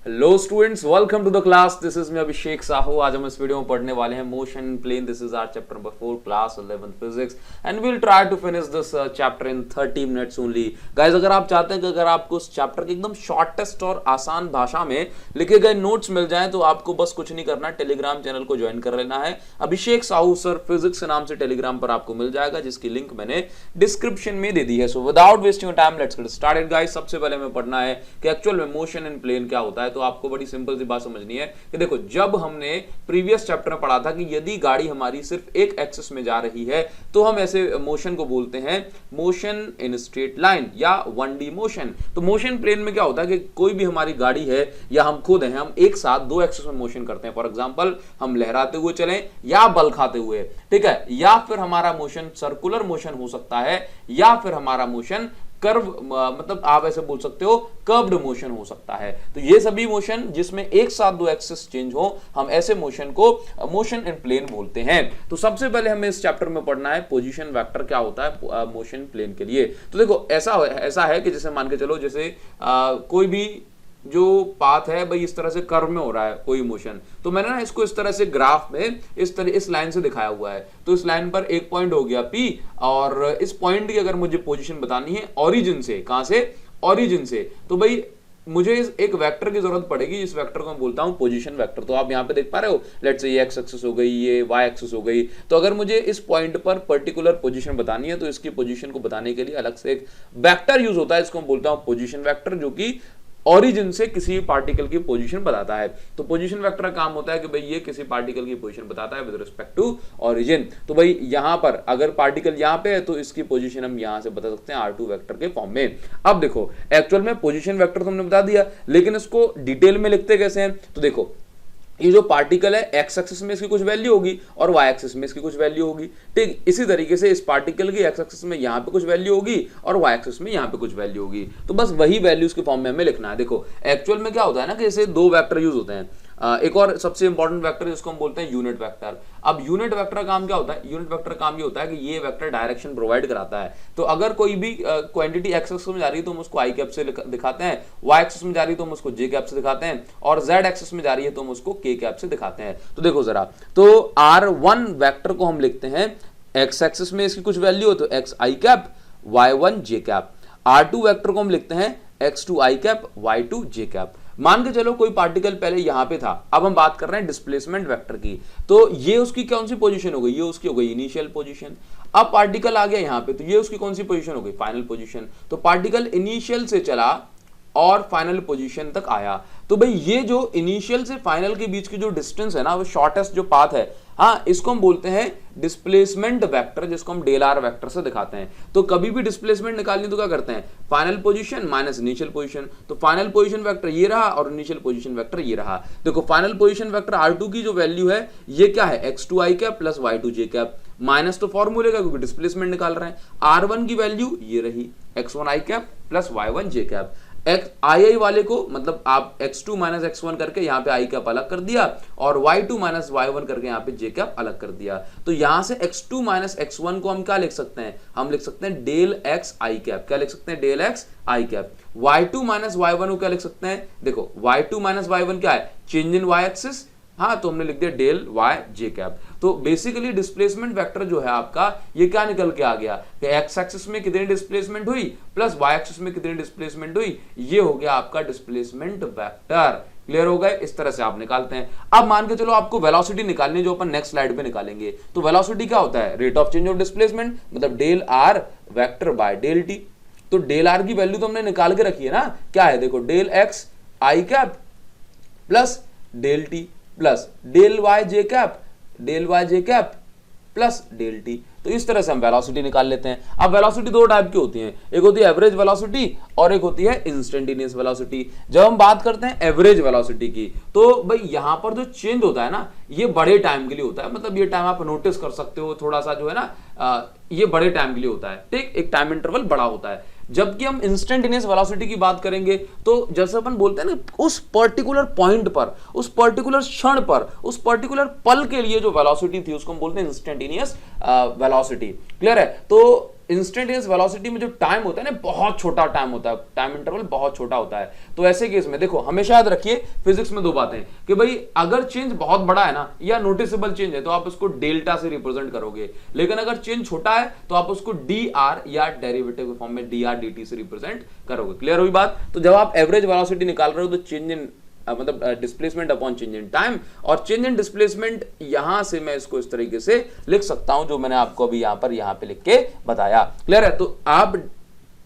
Hello students, welcome to the class. This is me Abhishek Sahu. आज हम इस वीडियो में पढ़ने वाले हैं motion in plane. This is our chapter number 4, class 11 physics, and we will try to finish this chapter in 30 minutes only. Guys, अगर आप चाहते हैं कि अगर आपको उस चैप्टर के एकदम शॉर्टेस्ट और आसान भाषा में लिखे गए नोट्स मिल जाएं तो आपको बस कुछ नहीं करना, टेलीग्राम चैनल को ज्वाइन कर लेना है। अभिषेक साहू सर फिजिक्स के नाम से टेलीग्राम पर आपको मिल जाएगा, जिसकी लिंक मैंने डिस्क्रिप्शन में दे दी है। So without wasting time let's get started guys. सबसे पहले हमें पढ़ना है कि एक्चुअल में मोशन इन प्लेन क्या होता है। तो आपको बड़ी सिंपल सी बात समझनी है कि देखो, जब हमने प्रीवियस चैप्टर में पढ़ा था कि यदि गाड़ी हमारी सिर्फ एक एक्सिस में जा रही है तो हम ऐसे मोशन को बोलते हैं मोशन इन स्ट्रेट लाइन या 1D मोशन। तो मोशन प्लेन में क्या होता है कि कोई भी हमारी गाड़ी है या हम खुद हैं, हम एक साथ दो एक्सिस में मोशन करते हैं। फॉर एग्जांपल, हम लहराते हुए चलें या बल खाते हुए, ठीक है, या फिर हमारा मोशन सर्कुलर मोशन हो सकता है, या फिर हमारा मोशन कर्व, मतलब आप ऐसे बोल सकते हो कर्व्ड मोशन हो सकता है। तो ये सभी मोशन जिसमें एक साथ दो एक्सिस चेंज हो, हम ऐसे मोशन को मोशन इन प्लेन बोलते हैं। तो सबसे पहले हमें इस चैप्टर में पढ़ना है पोजीशन वेक्टर क्या होता है मोशन प्लेन के लिए। तो देखो, ऐसा है कि जैसे मान के चलो, जैसे कोई भी जो पाथ है भाई इस तरह से कर्व में हो रहा है कोई मोशन, तो मैंने ना इसको इस तरह से ग्राफ में इस लाइन से दिखाया हुआ है। तो इस लाइन पर एक पॉइंट हो गया P, और इस पॉइंट की अगर मुझे पोजीशन बतानी है ओरिजिन से, कहां से, ओरिजिन से, तो भाई मुझे एक वेक्टर की जरूरत पड़ेगी। इस वेक्टर को मैं बोलता हूं पोजीशन वेक्टर। तो आप यहां पे देख पा रहे हो, लेट्स से ये एक्स एक्सिस हो गई, ये वाई एक्सिस हो गई। तो अगर मुझे इस पॉइंट पर पर्टिकुलर पोजीशन बतानी है तो इसकी पोजीशन को बताने के लिए अलग से एक वेक्टर यूज होता है, इसको मैं बोलता हूं पोजीशन वेक्टर, जो कि ओरिजिन से किसी पार्टिकल की पोजीशन बताता है। तो पोजीशन वेक्टर का काम होता है कि भाई ये किसी पार्टिकल की पोजीशन बताता है विद रिस्पेक्ट टू ओरिजिन। तो भाई यहां पर अगर पार्टिकल यहां पे है तो इसकी पोजीशन हम यहां से बता सकते हैं R2 वेक्टर के फॉर्म में। अब देखो, एक्चुअल में पोजीशन वेक्टर तो हमने बता दिया, लेकिन इसको डिटेल में लिखते कैसे हैं। तो देखो, ये जो पार्टिकल है एक्स एक्सिस में इसकी कुछ वैल्यू होगी और वाई एक्सिस में इसकी कुछ वैल्यू होगी, ठीक। इसी तरीके से इस पार्टिकल की एक्स एक्सिस में यहाँ पे कुछ वैल्यू होगी और वाई एक्सिस में यहाँ पे कुछ वैल्यू होगी। तो बस वही वैल्यूज के फॉर्म में हमें लिखना है। देखो, एक्चुअल में क्या होता है ना कि जैसे दो वेक्टर यूज होते हैं। एक और सबसे इंपॉर्टेंट वेक्टर जिसको हम बोलते हैं यूनिट वेक्टर। अब यूनिट वेक्टर का काम क्या होता है? यूनिट वेक्टर का काम ये होता है कि ये वेक्टर डायरेक्शन प्रोवाइड कराता है। तो अगर कोई भी क्वांटिटी एक्स एक्सिस में जा रही है तो हम उसको आई कैप से दिखाते हैं, वाई एक्सिस में जा रही है तो हम उसको जे कैप से दिखाते हैं, और जेड एक्सिस में जा रही है तो हम उसको के कैप से दिखाते हैं। तो देखो जरा, तो R1 वेक्टर को हम लिखते हैं, एक्स एक्सिस में इसकी कुछ वैल्यू हो तो x I cap, y1 J cap. R2 vector को हम लिखते हैं x2 आई कैप, y2 जे कैप। मान के चलो कोई पार्टिकल पहले यहां पे था, अब हम बात कर रहे हैं डिस्प्लेसमेंट वेक्टर की। तो ये उसकी कौन सी पोजीशन हो गई? ये उसकी हो गई इनिशियल पोजीशन। अब पार्टिकल आ गया यहां पे, तो ये उसकी कौन सी पोजीशन हो गई? Final position. तो पार्टिकल इनिशियल से चला और फाइनल पोजीशन तक आया। तो भाई ये जो इनिशियल से फाइनल के बीच की जो डिस्टेंस है ना, वो शॉर्टेस्ट जो पाथ है, हाँ, इसको हम बोलते हैं डिस्प्लेसमेंट वेक्टर, जिसको हम डेल आर वेक्टर से दिखाते हैं। तो कभी भी डिस्प्लेसमेंट निकालनी तो क्या करते हैं? Final position minus initial position. तो फाइनल पोजीशन वेक्टर ये रहा और इनिशियल पोजीशन वेक्टर ये रहा। देखो, फाइनल पोजीशन वेक्टर R2 की जो वैल्यू है ये क्या है? x2 आई कैप प्लस y2 जे कैप। माइनस तो फॉर्मूले का, क्योंकि डिस्प्लेसमेंट निकाल रहे हैं। R1 की वैल्यू ये रही, x1 आई कैप प्लस y1 जे कैप। आई वाले को मतलब आप x2 माइनस x1 करके यहाँ पे आई कैप अलग कर दिया और y2 माइनस y1 करके यहाँ पे जे कैप अलग कर दिया। तो यहां से x2 माइनस x1 को हम क्या लिख सकते हैं? हम लिख सकते हैं डेल x आई कैप। क्या लिख सकते हैं? डेल x आई कैप। y2 माइनस y1 को क्या लिख सकते हैं? देखो, y2 माइनस y1 क्या है? Change in y axis. हाँ, तो हमने लिख दिया डेल y जे कैप। तो बेसिकली डिस्प्लेसमेंट वेक्टर जो है आपका, ये क्या निकल के आ गया कि एक्स एक्सिस में कितनी डिस्प्लेसमेंट हुई प्लस वाई एक्सिस में कितनी डिस्प्लेसमेंट हुई, ये हो गया आपका डिस्प्लेसमेंट वेक्टर। क्लियर हो गए? इस तरह से आप निकालते हैं। अब मान के चलो आपको वेलोसिटी निकालनी है, जो अपन नेक्स्ट स्लाइड पे निकालेंगे। तो वेलोसिटी क्या होता है? Rate of change of displacement, मतलब del R vector by del T. तो डेल आर की वैल्यू तो हमने निकाल के रखी है ना, क्या है? देखो, del X I cap plus del T plus del Y J cap, del Y J cap plus del T. तो इस तरह से हम वेलोसिटी निकाल लेते हैं। अब वेलोसिटी दो टाइप की होती है, एक होती है एवरेज वेलोसिटी और एक होती है इंस्टेंटेनियस वेलोसिटी। जब हम बात करते हैं एवरेज वेलोसिटी की, तो भाई यहां पर जो चेंज होता है ना, ये बड़े टाइम के लिए होता है। मतलब ये टाइम आप नोटिस कर सकते हो, थोड़ा सा जो है ना, ये बड़े टाइम के लिए होता है, ठीक, एक टाइम इंटरवल बड़ा होता है। जबकि हम इंस्टेंटेनियस वेलोसिटी की बात करेंगे तो जैसे अपन बोलते हैं ना, उस पर्टिकुलर पॉइंट पर, उस पर्टिकुलर क्षण पर, उस पर्टिकुलर पल के लिए जो वेलोसिटी थी उसको हम बोलते हैं इंस्टेंटेनियस वेलोसिटी। क्लियर है? तो इंस्टेंटेनियस वेलोसिटी में जो टाइम होता है ना, बहुत छोटा टाइम होता है, टाइम इंटरवल बहुत छोटा होता है। तो ऐसे केस में देखो, हमेशा याद रखिए फिजिक्स में दो बातें कि भाई अगर चेंज बहुत बड़ा है ना या नोटिसेबल चेंज है तो आप उसको डेल्टा से रिप्रेजेंट करोगे, लेकिन अगर चेंज छोटा है तो आप उसको डी आर या डेरिवेटिव के फॉर्म में डी आर डी टी से रिप्रेजेंट करोगे। क्लियर हुई बात? तो जब आप एवरेज वेलोसिटी निकाल रहे हो तो चेंज इन मतलब displacement upon change in time, और चेंज इन डिस्प्लेसमेंट यहां से मैं इसको इस तरीके से लिख सकता हूं जो मैंने आपको अभी यहां पे लिख के बताया। क्लियर है? तो आप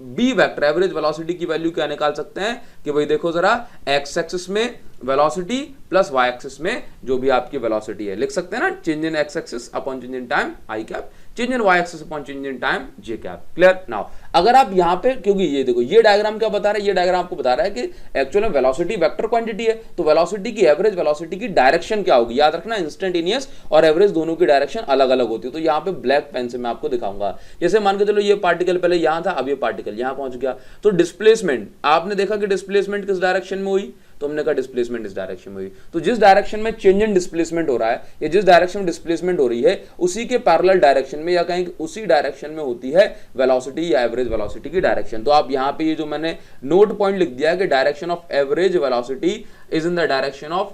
बी वेक्टर एवरेज वेलोसिटी की वैल्यू क्या निकाल सकते हैं कि भाई देखो जरा, एक्स एक्सिस में वेलोसिटी प्लस वाई एक्सिस में जो भी आपकी वेलोसिटी है लिख सकते हैं ना, change in x axis upon change in time i cap, change in Y axis upon change in time j cap. Clear? Now अगर आप यहां पे, क्योंकि ये देखो ये डायग्राम क्या बता रहा है, ये डायग्राम आपको बता रहा है कि एक्चुअल में वेलोसिटी वेक्टर क्वांटिटी है, तो वेलोसिटी की एवरेज वेलोसिटी की डायरेक्शन क्या होगी, याद रखना इंस्टेंटेनियस और एवरेज दोनों की डायरेक्शन अलग अलग होती है। तो यहाँ पे ब्लैक पेन से मैं आपको दिखाऊंगा, जैसे मान के चलो ये पार्टिकल पहले यहां था, अब ये पार्टिकल यहां पहुंच गया, तो डिस्प्लेसमेंट आपने देखा कि डिस्प्लेसमेंट किस डायरेक्शन में हुई, तो हमने कहा डिस्प्लेसमेंट इस डायरेक्शन में हुई। तो जिस डायरेक्शन में चेंज इन डिस्प्लेसमेंट हो रहा है या जिस डायरेक्शन में डिस्प्लेसमेंट हो रही है उसी के पैरेलल डायरेक्शन में या कहीं उसी डायरेक्शन में होती है वेलोसिटी या एवरेज वेलोसिटी की डायरेक्शन। तो आप यहां पे ये जो मैंने नोट पॉइंट लिख दिया है कि direction of average velocity is in the direction of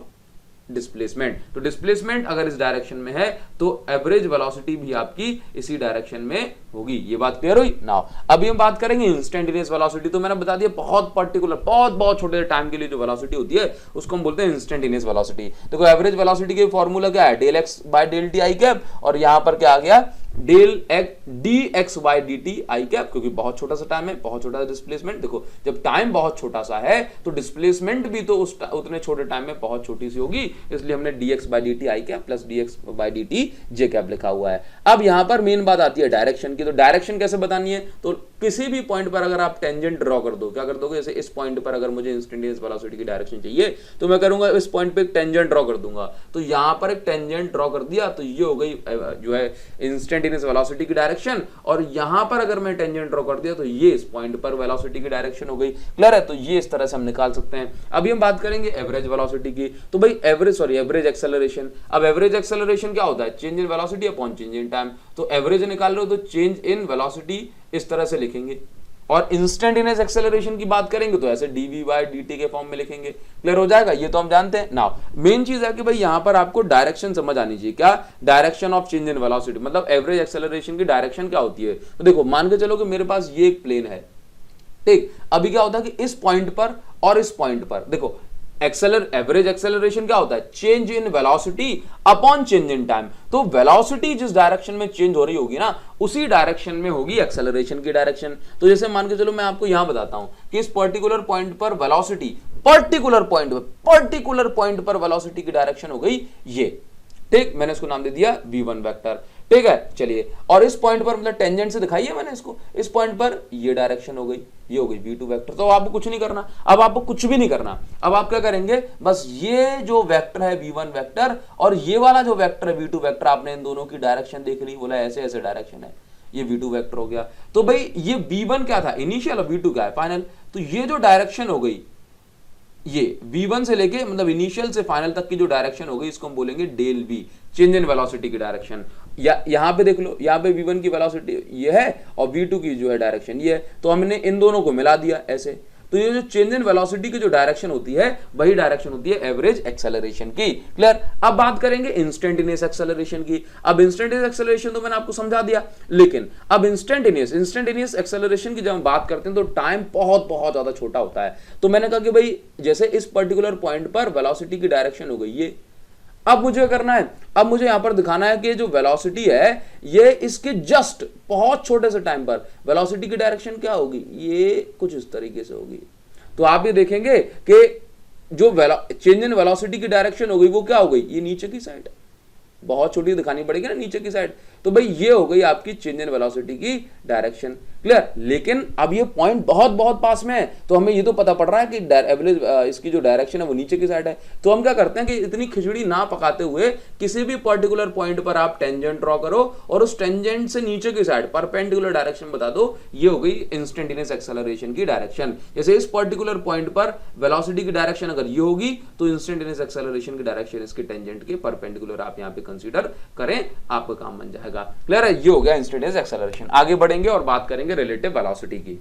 displacement. तो डिस्प्लेसमेंट अगर इस डायरेक्शन में है तो एवरेज वेलोसिटी भी आपकी इसी डायरेक्शन में होगी। ये बात क्लियर हुई? नाउ अभी हम बात करेंगे इंस्टेंटेनियस वेलोसिटी। तो मैंने बता दिया बहुत पर्टिकुलर, बहुत छोटे टाइम के लिए जो वेलोसिटी होती है उसको हम बोलते हैं इंस्टेंटेनियस वेलोसिटी। देखो एवरेज वेलोसिटी के फॉर्मूला क्या है, del x by del t i cap, और यहां पर क्या आ गया del d x by d t i cap, क्योंकि बहुत छोटा सा टाइम है, बहुत छोटा सा डिस्प्लेसमेंट। देखो जब टाइम बहुत छोटा सा है तो डिस्प्लेसमेंट भी तो उतने छोटे टाइम में बहुत छोटी सी होगी, इसलिए हमने D x by d t i cap plus D x by d T J cap लिखा हुआ है। अब यहां पर मेन बात आती है डायरेक्शन की। तो डायरेक्शन कैसे बतानी है, तो किसी भी पॉइंट पर अगर आप टेंजेंट ड्रॉ कर दो, क्या कर दोगे, जैसे इस पॉइंट पर अगर मुझे इंस्टेंटेनियस वेलोसिटी की डायरेक्शन चाहिए तो मैं करूंगा इस पॉइंट पे एक टेंजेंट ड्रॉ कर दूंगा। तो यहां पर एक टेंजेंट ड्रॉ कर दिया तो ये हो गई जो है इंस्टेंटेनियस वेलोसिटी की डायरेक्शन, और यहां पर अगर मैं टेंजेंट ड्रॉ कर दिया तो ये इस पॉइंट पर वेलोसिटी की डायरेक्शन हो गई। क्लियर है? तो ये इस तरह से हम निकाल सकते हैं। अभी हम बात करेंगे एवरेज वेलोसिटी की। तो भाई एवरेज एक्सेलरेशन। अब एवरेज एक्सेलरेशन क्या होता है, change in velocity upon change in time. तो एवरेज निकाल रहे हो तो चेंज इन वेलोसिटी इस तरह से लिखेंगे, और इंस्टेंटेनियस एक्सेलरेशन की बात करेंगे तो ऐसे dv बाय dt के फॉर्म में लिखेंगे। क्लियर हो जाएगा? ये तो हम जानते हैं। नाउ मेन चीज है कि भाई यहां पर आपको डायरेक्शन समझ आनी चाहिए। क्या? Direction of change in velocity, मतलब एवरेज एक्सेलरेशन की डायरेक्शन क्या होती है। तो देखो मान के चलो कि मेरे पास ये एक प्लेन है, ठीक। अभी क्या होता है कि इस पॉइंट पर और इस पॉइंट पर देखो एवरेज एक्सेलरेशन क्या होता है, change in velocity upon change in time. तो वेलोसिटी जिस डायरेक्शन में चेंज हो रही होगी ना उसी डायरेक्शन में होगी एक्सेलरेशन की डायरेक्शन। तो जैसे मान के चलो मैं आपको यहां बताता हूं कि इस पर्टिकुलर पॉइंट पर वेलोसिटी, पर्टिकुलर पॉइंट पर वेलोसिटी की डायरेक्शन हो गई ये, ठीक। मैंने इसको नाम दे दिया v1 वेक्टर, ठीक है। चलिए, और इस पॉइंट पर मतलब टेंजेंट से दिखाई है मैंने इसको, इस पॉइंट पर ये डायरेक्शन हो गई, ये हो गई v2 वेक्टर। तो आपको कुछ नहीं करना, अब आपको कुछ भी नहीं करना। अब आप क्या करेंगे, बस ये जो वेक्टर है v1 वेक्टर और ये वाला जो वेक्टर है v2 वेक्टर, आपने इन दोनों की डायरेक्शन देख ली, बोला ऐसे ऐसे डायरेक्शन है, ये v2 वेक्टर हो गया। तो भाई ये v1 क्या था इनिशियल और v2 क्या है फाइनल। तो ये जो डायरेक्शन हो गई, ये v1 से लेके मतलब इनिशियल से फाइनल तक की जो डायरेक्शन हो गई, इसको हम बोलेंगे del v, change in velocity की डायरेक्शन। या यहां पे देख लो, यहां पे v1 की वेलोसिटी ये है और v2 की जो है डायरेक्शन ये है, तो हमने इन दोनों को मिला दिया ऐसे। तो ये जो चेंज इन वेलोसिटी की जो डायरेक्शन होती है वही डायरेक्शन होती है एवरेज एक्सेलरेशन की। क्लियर? अब बात करेंगे इंस्टेंटेनियस एक्सेलरेशन की। अब इंस्टेंटेनियस एक्सेलरेशन तो मैंने आपको समझा दिया, लेकिन अब इंस्टेंटेनियस एक्सेलरेशन की जब हम बात करते हैं तो टाइम बहुत ज्यादा छोटा होता है। तो मैंने कहा कि भाई जैसे इस पर्टिकुलर पॉइंट पर वेलोसिटी की डायरेक्शन हो गई ये, अब मुझे करना है, अब मुझे यहां पर दिखाना है कि जो वेलोसिटी है ये इसके जस्ट बहुत छोटे से टाइम पर वेलोसिटी की डायरेक्शन क्या होगी, ये कुछ इस तरीके से होगी। तो आप ये देखेंगे कि जो चेंज इन वेलोसिटी की डायरेक्शन हो गई वो क्या हो गई, ये नीचे की साइड, बहुत छोटी दिखानी पड़ेगी ना नीचे की साइड। तो भाई ये हो गई आपकी चेंज इन वेलोसिटी की डायरेक्शन। क्लियर? लेकिन अब ये पॉइंट बहुत पास में है, तो हमें ये तो पता पड़ रहा है कि एवरेज इसकी जो डायरेक्शन है वो नीचे की साइड है। तो हम क्या करते हैं कि इतनी खिचड़ी ना पकाते हुए किसी भी पर्टिकुलर पॉइंट पर आप टेंजेंट ड्रॉ करो और उस टेंजेंट से नीचे की साइड परपेंडिकुलर डायरेक्शन बता दो, ये हो गई इंस्टेंटेनियस एक्सेलरेशन की डायरेक्शन। जैसे इस पर्टिकुलर पॉइंट पर वेलोसिटी की डायरेक्शन अगर ये होगी तो इंस्टेंटेनियस एक्सेलरेशन की डायरेक्शन इसके टेंजेंट के परपेंडिकुलर आप यहां पे कंसीडर करें, आपका काम बन जाएगा। आएगा। क्लियर है? ये हो गया इंस्टेंटेनियस एक्सेलरेशन। आगे बढ़ेंगे और बात करेंगे रिलेटिव वेलोसिटी की।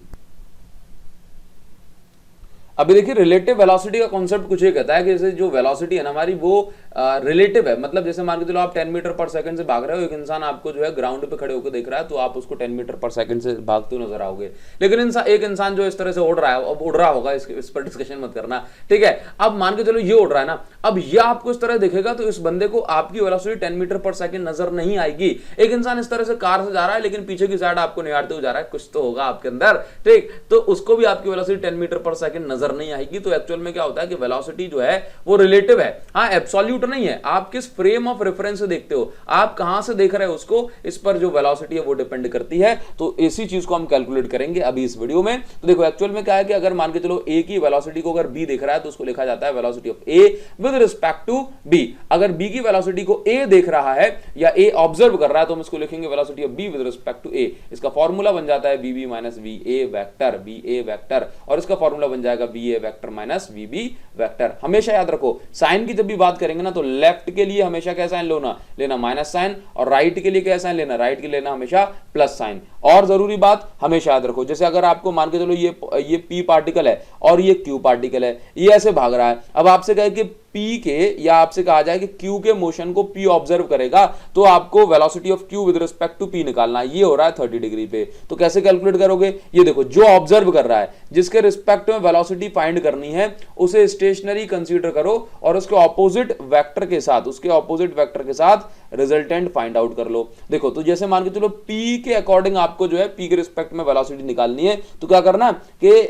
अभी देखिए रिलेटिव वेलोसिटी का कॉन्सेप्ट कुछ ये कहता है कि जैसे जो वेलोसिटी है ना हमारी वो रिलेटिव है, मतलब जैसे मान के चलो आप 10 मीटर पर सेकंड से भाग रहे हो, एक इंसान आपको जो है ग्राउंड पे खड़े होकर देख रहा है तो आप उसको 10 मीटर पर सेकंड से भागते हुए नजर आओगे। लेकिन एक इंसान जो इस तरह से उड़ रहा है, अब उड़ रहा होगा, इस पर डिस्कशन मत करना, ठीक है। अब मान के चलो ये उड़ रहा है ना, अब ये आपको इस तरह दिखेगा तो इस बंदे को आपकी वेलोसिटी 10 मीटर पर सेकंड नजर नहीं आएगी। एक इंसान इस तरह से कार से जा रहा है लेकिन पीछे की साइड आपको निहारते हुए जा रहा है, कुछ तो होगा आपके अंदर, ठीक, तो उसको भी आपकी वेलोसिटी 10 मीटर पर सेकंड नजर नहीं आएगी। तो एक्चुअल में क्या होता है कि वेलोसिटी जो है वो रिलेटिव है, हाँ एब्सोल्यूट नहीं है। आप किस फ्रेम ऑफ रेफरेंस से देखते हो, आप कहां से देख रहे हो उसको, इस पर जो वेलोसिटी है वो डिपेंड करती है। तो इसी चीज को हम कैलकुलेट करेंगे अभी इस वीडियो में। तो देखो एक्चुअल में क्या है कि अगर मान के चलो ए की वेलोसिटी को अगर बी देख रहा है तो उसको लिखा जाता है velocity of A with respect to B. अगर बी की वेलोसिटी को ए देख रहा है या ए ऑब्जर्व कर रहा है तो हम इसको लिखेंगे velocity of B with respect to A. इसका फॉर्मूला बन जाता है VB minus V A vector, B A vector, और इसका फॉर्मूला बन जाएगा V A vector minus VB vector. हमेशा याद रखो साइन की जब भी बात करेंगे ना तो लेफ्ट के लिए हमेशा क्या साइन लेना माइनस साइन, और राइट के लिए क्या साइन लेना, राइट के लिए लेना हमेशा प्लस साइन। और जरूरी बात हमेशा याद रखो, जैसे अगर आपको मान के चलो ये पी पार्टिकल है और ये क्यू पार्टिकल है, ये ऐसे भाग रहा है, अब आपसे कहे कि पी के या आपसे कहा जाए कि क्यू के मोशन को पी ऑब्जर्व करेगा तो आपको velocity of Q with respect to P निकालना है। ये हो रहा है 30 डिग्री पे, तो कैसे कैलकुलेट करोगे, ये देखो जो ऑब्जर्व कर रहा है जिसके रिस्पेक्ट में वेलोसिटी फाइंड करनी है उसे स्टेशनरी कंसीडर करो और उसके ऑपोजिट वेक्टर के साथ रिजल्टेंट फाइंड आउट कर लो। देखो तो जैसे मान के चलो पी के अकॉर्डिंग आपको जो है पी के रिस्पेक्ट में वेलोसिटी निकालनी है, तो क्या करना कि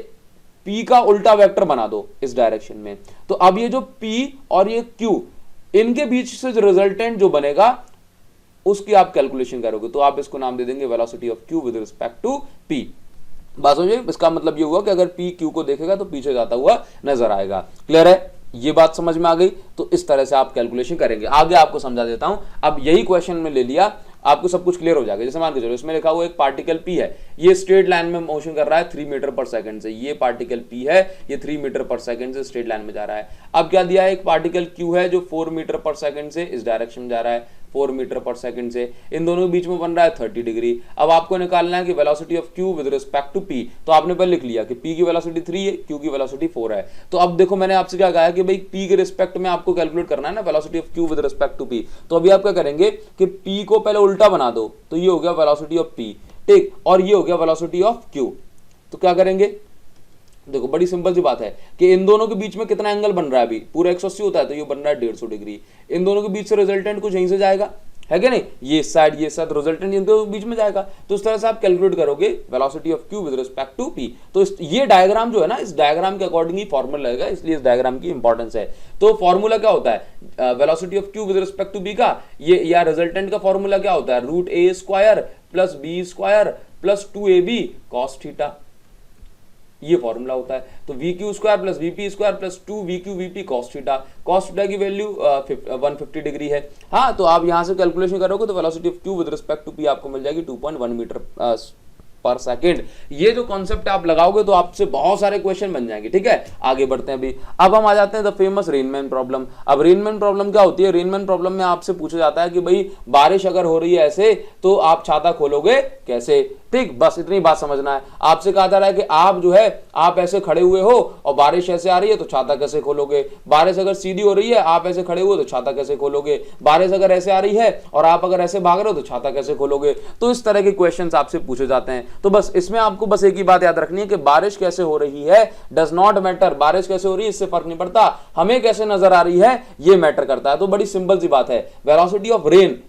P का उल्टा वेक्टर बना दो इस डायरेक्शन में। तो अब ये जो P और ये Q इनके बीच से जो रिजल्टेंट जो बनेगा उसकी आप कैलकुलेशन करोगे, तो आप इसको नाम दे देंगे velocity of Q with respect to P। बात समझे? इसका मतलब ये हुआ कि अगर P Q को देखेगा तो पीछे जाता हुआ नजर आएगा। क्लियर है? ये बात समझ में आ गई? तो इस तरह से आप कैलकुलेशन करेंगे। आगे आपको समझा देता हूं। अब यही क्वेश्चन में ले लिया, आपको सब कुछ क्लियर हो जाएगा। जैसे मान के चलो इसमें लिखा हुआ एक पार्टिकल P है, ये स्ट्रेट लाइन में मोशन कर रहा है 3 मीटर पर सेकंड से। ये पार्टिकल P है, ये 3 मीटर पर सेकंड से स्ट्रेट लाइन में जा रहा है। अब क्या दिया है, एक पार्टिकल Q है जो 4 मीटर पर सेकंड से इस डायरेक्शन में जा रहा है, 4 मीटर पर सेकंड से। इन दोनों के बीच में बन रहा है 30 डिग्री। अब आपको निकालना है कि velocity of Q with respect to P। तो आपने पहले लिख लिया कि P की वेलोसिटी 3 है, Q की वेलोसिटी 4 है। तो अब देखो मैंने आपसे क्या कहा कि भाई P के रिस्पेक्ट में आपको कैलकुलेट करना है ना velocity of Q with respect to P। तो अभी आप क्या करेंगे कि P को पहले उल्टा बना दो, तो ये हो गया वेलोसिटी ऑफ P, ठीक, और ये हो गया वेलोसिटी ऑफ Q। तो क्या करेंगे, देखो बड़ी सिंपल सी बात है कि इन दोनों के बीच में कितना एंगल बन रहा है, अभी पूरा 180 होता है तो ये बन रहा है 150 डिग्री। इन दोनों के बीच से रिजल्टेंट कुछ यहीं से जाएगा, है क्या नहीं, ये साइड रिजल्टेंट इन दोनों के बीच में जाएगा। तो इस तरह से आप कैलकुलेट करोगे velocity of Q with respect to P। तो ये डायग्राम जो है ना, इस डायग्राम के अकॉर्डिंग ही फॉर्मूला लगेगा, इसलिए इस डायग्राम की इंपॉर्टेंस है। तो फॉर्मूला क्या होता है velocity of Q with respect to B का, ये या रिजल्टेंट का फॉर्मूला क्या होता है, √a² plus b² plus 2ab cos theta, ये फॉर्मूला होता है। तो VQ² plus VP² plus 2VQ VP cos theta की वैल्यू 150 डिग्री है। हाँ, तो आप यहां से कैलकुलेशन करोगे तो velocity of Q with respect to P आपको मिल जाएगी 2.1 मीटर पर सेकेंड। ये जो कॉन्सेप्ट आप लगाओगे तो आपसे बहुत सारे क्वेश्चन बन जाएंगे। ठीक है, आगे बढ़ते हैं। अभी अब हम आ जाते हैं द फेमस रेनमैन प्रॉब्लम। अब रेनमैन प्रॉब्लम क्या होती है, रेनमैन प्रॉब्लम में आपसे पूछा जाता है कि भाई बारिश अगर हो रही है ऐसे तो आप छाता खोलोगे कैसे। ठीक, बस इतनी बात समझना है। आपसे कहा जा रहा है कि आप जो है आप ऐसे खड़े हुए हो और बारिश ऐसे आ रही है तो छाता कैसे खोलोगे। बारिश अगर सीधी हो रही है, आप ऐसे खड़े हुए तो छाता कैसे खोलोगे। बारिश अगर ऐसे आ रही है और आप अगर ऐसे भाग रहे हो तो छाता कैसे खोलोगे। तो इस तरह के क्वेश्चंस आपसे पूछे जाते हैं। तो बस इसमें आपको बस एक ही बात याद रखनी है कि बारिश कैसे हो रही है डज नॉट मैटर। बारिश कैसे हो रही है इससे फर्क नहीं पड़ता, हमें कैसे नजर आ रही है ये मैटर करता है। तो बड़ी सिंपल सी बात है, वेलोसिटी ऑफ रेन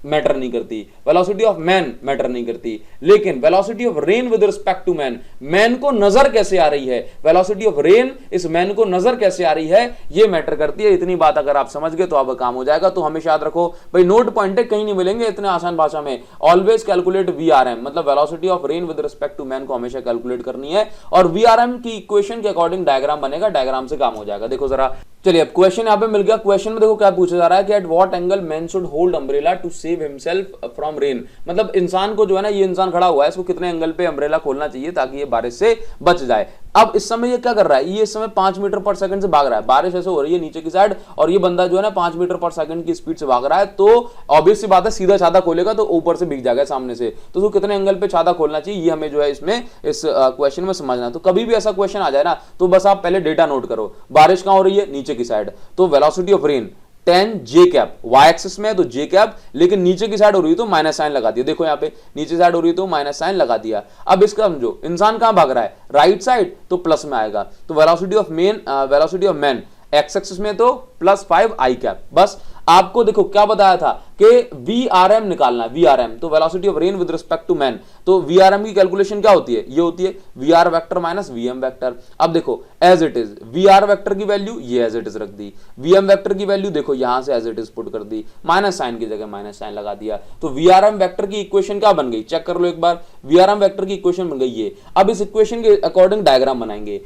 मैटर नहीं करती, वेलोसिटी ऑफ मैन मैटर नहीं करती, लेकिन velocity of rain with respect to man, man को नजर कैसे आ रही है, वेलोसिटी ऑफ रेन इस मैन को नजर कैसे आ रही है ये मैटर करती है। इतनी बात अगर आप समझ गए तो अब काम हो जाएगा। तो हमेशा याद रखो भाई, नोट पॉइंट कहीं नहीं मिलेंगे इतने आसान भाषा में। ऑलवेज कैलकुलेट VRM, मतलब velocity of rain with respect to man को हमेशा कैलकुलेट करनी है और VRM की इक्वेशन के अकॉर्डिंग डायग्राम बनेगा, डायग्राम से काम हो जाएगा। देखो जरा चलिए अब क्वेश्चन यहाँ पे मिल गया। क्वेश्चन में देखो क्या पूछा जा रहा है कि at what angle man should hold umbrella to save himself from rain. मतलब इंसान को जो है ना, ये इंसान खड़ा हुआ है, इसको कितने एंगल पे अम्ब्रेला खोलना चाहिए ताकि ये बारिश से बच जाए। अब इस समय ये क्या कर रहा है, ये इस समय 5 मीटर पर सेकंड से भाग रहा है, बारिश ऐसे हो रही है नीचे की साइड, और ये बंदा जो है ना 5 मीटर पर सेकंड की स्पीड से भाग रहा है, तो ऑब्वियस सी बात है सीधा छाता खोलेगा तो ऊपर से भीग जाएगा सामने से। तो उसको कितने एंगल पे छाता खोलना चाहिए, ये हमें जो है इसमें इस क्वेश्चन में समझना है। तो कभी भी ऐसा क्वेश्चन आ जाए ना, तो बस आप पहले डेटा नोट करो। बारिश कहां हो रही है, नीचे की साइड, तो velocity of rain tan j cap, Y axis में है तो j कैप, लेकिन नीचे की साइड हो रही है तो माइनस साइन लगा दिया। देखो यहाँ पे नीचे साइड हो रही है तो माइनस साइन लगा दिया। अब इसका समझो, इंसान कहां भाग रहा है, राइट साइड, तो प्लस में आएगा। तो velocity of man x axis में तो +5 आई कैप। बस आपको देखो क्या बताया था कि VRM निकालना है, VRM तो velocity of rain with respect to man. तो VRM की कैलकुलेशन क्या होती है, ये होती है VR vector minus VM vector. अब देखो as it is, VR vector की वैल्यू ये एज इट इज रख दी, VM वेक्टर की वैल्यू देखो यहां से एज इट इज पुट कर दी, माइनस साइन की जगह माइनस साइन लगा दिया। तो VRM वेक्टर की इक्वेशन क्या बन गई, चेक कर लो एक बार। VRM वेक्टर की इक्वेशन बन गई ये। अब इस इक्वेशन के अकॉर्डिंग डायग्राम बनाएंगे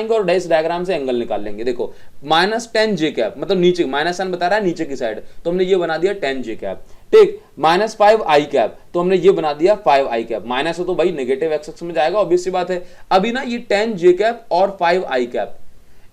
और इस डायग्राम से एंगल निकाल लेंगे। देखो -10 j कैप, मतलब नीचे माइनस साइन बता रहा है नीचे की साइड, तो हमने ये बना दिया 10 j कैप। ठीक, -5 आई कैप, तो हमने ये बना दिया 5 आई कैप। माइनस हो तो भाई नेगेटिव एक्स एक्सिस में जाएगा, ऑब्वियस सी बात है। अभी ना ये 10 j कैप और 5 आई कैप,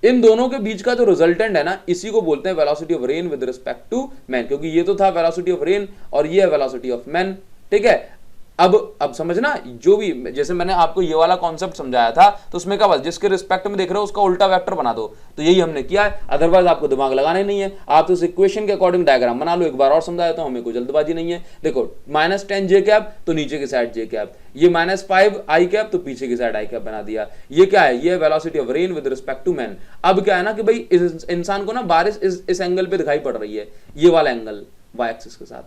इन दोनों के बीच का जो रिजल्टेंट है ना, इसी को बोलते हैं velocity of rain with respect to man, क्योंकि ये तो था वेलोसिटी ऑफ रेन और ये है वेलोसिटी ऑफ मैन। ठीक है, अब समझना, जो भी जैसे मैंने आपको ये वाला कॉन्सेप्ट समझाया था, तो उसमें क्या बस जिसके रिस्पेक्ट में देख रहे हो उसका उल्टा वेक्टर बना दो, तो यही हमने किया है। अदरवाइज आपको दिमाग लगाना ही नहीं है, आप तो इस इक्वेशन के अकॉर्डिंग डायग्राम बना लो। एक बार और समझाया तो हमें कोई जल्दबाजी नहीं है। देखो -10 j कैप तो नीचे की साइड j कैप, ये -5 आई कैप तो पीछे की साइड आई कैप बना दिया। ये क्या है, ये velocity of rain with respect to man. अब क्या है ना कि भाई इस इंसान को ना बारिश इस एंगल पे दिखाई पड़ रही है, ये वाला एंगल वाई एक्सिस के साथ,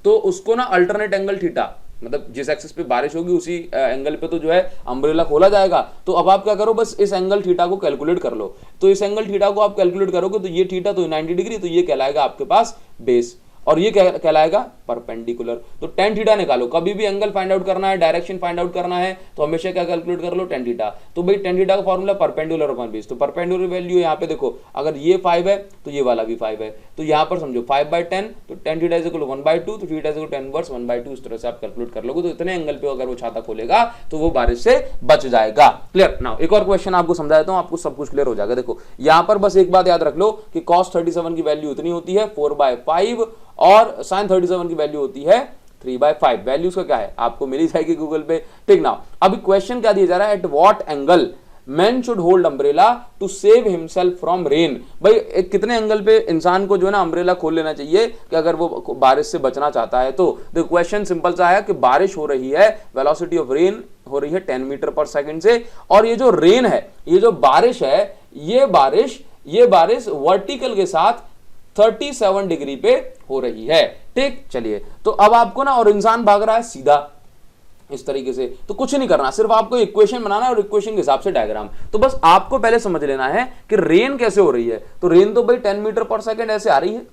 तो उसको ना अल्टरनेट एंगल थीटा, मतलब जिस एक्सिस पे बारिश होगी उसी एंगल पे तो जो है अम्ब्रेला खोला जाएगा। तो अब आप क्या करो, बस इस एंगल थीटा को कैलकुलेट कर लो। तो इस एंगल थीटा को आप कैलकुलेट करोगे तो ये थीटा तो 90 डिग्री, तो ये कहलाएगा आपके पास बेस, और ये कहलाएगा परपेंडिकुलर। तो tan थीटा निकालो। कभी भी एंगल फाइंड आउट करना है, डायरेक्शन फाइंड आउट करना है, तो हमेशा क्या कैलकुलेट कर लो, tan थीटा। तो भाई tan थीटा का फॉर्मूला परपेंडिकुलर अपॉन बेस। तो परपेंडिकुलर वैल्यू यहाँ पे देखो, अगर ये 5 है तो ये वाला भी 5 है, तो यहाँ पर समझो 5/10, तो tan theta is equal to 1/2, तो theta is equal to tan inverse 1/2। इस तरह से आप कैलकुलेट कर लोगे, तो इतने एंगल पे अगर वो छाता खोलेगा तो वो बारिश से बच जाएगा। क्लियर। नाउ एक और क्वेश्चन आपको समझा देता हूँ, आपको सब कुछ क्लियर हो जाएगा। देखो यहाँ पर बस एक बात याद रख लो कि cos 37 की वैल्यू इतनी होती है 4/5, और sin 37 की वैल्यू होती है 3/5। वैल्यूज का क्या है आपको मिल ही जाएगी गूगल पे। ठीक ना, अभी क्वेश्चन क्या दिया जा रहा है, at what angle man should hold umbrella to save himself from rain. भाई कितने एंगल पे इंसान को जो है ना अम्ब्रेला खोल लेना चाहिए कि अगर वो बारिश से बचना चाहता है। तो क्वेश्चन सिंपल सा है कि बारिश हो रही है, वेलोसिटी ऑफ रेन हो रही है 10 मीटर पर सेकंड से, और ये जो रेन है, ये जो बारिश है, ये बारिश वर्टिकल के साथ 37 डिग्री पे हो रही है। ठीक, चलिए तो अब आपको ना, और इंसान भाग रहा है सीधा इस तरीके से, तो कुछ नहीं करना, सिर्फ आपको इक्वेशन बनाना है और इक्वेशन के हिसाब से डायग्राम। तो बस आपको पहले समझ लेना है कि रेन कैसे हो रही है। तो रेन तो भाई 10 मीटर पर सेकंड ऐसे आ रही है।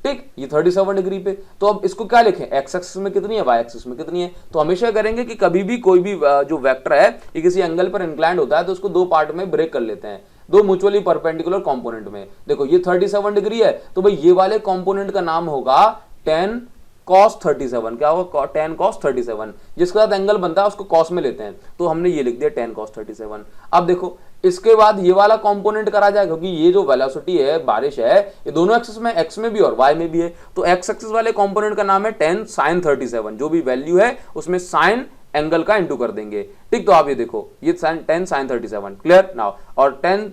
ठीक, ये 37 डिग्री पे, तो अब इसको क्या लिखें, एक्स एक्सिस में कितनी है, वाई एक्सिस में कितनी है। तो हमेशा करेंगे कि कभी भी कोई भी जो वेक्टर है ये किसी एंगल पर इंक्लाइंड होता है तो उसको दो पार्ट में ब्रेक कर लेते हैं, दो म्यूचुअली परपेंडिकुलर कंपोनेंट में। देखो ये 37 डिग्री है, तो भाई ये वाले कंपोनेंट का नाम होगा tan cos 37। क्या होगा, tan cos 37, जिसके साथ एंगल बनता है उसको cos में लेते हैं, तो हमने ये लिख दिया tan cos 37। अब देखो इसके बाद ये वाला कंपोनेंट करा जाए, क्योंकि ये जो वेलोसिटी है, बारिश है, ये दोनों एक्सिस में, एक्स में भी और वाई में भी है। तो एक्स एक्सिस वाले कंपोनेंट का नाम है tan sin 37, जो भी वैल्यू है उसमें साइन एंगल का इंटू कर देंगे। ठीक, तो आप ये देखो ये tan sin 37। क्लियर नाउ, और tan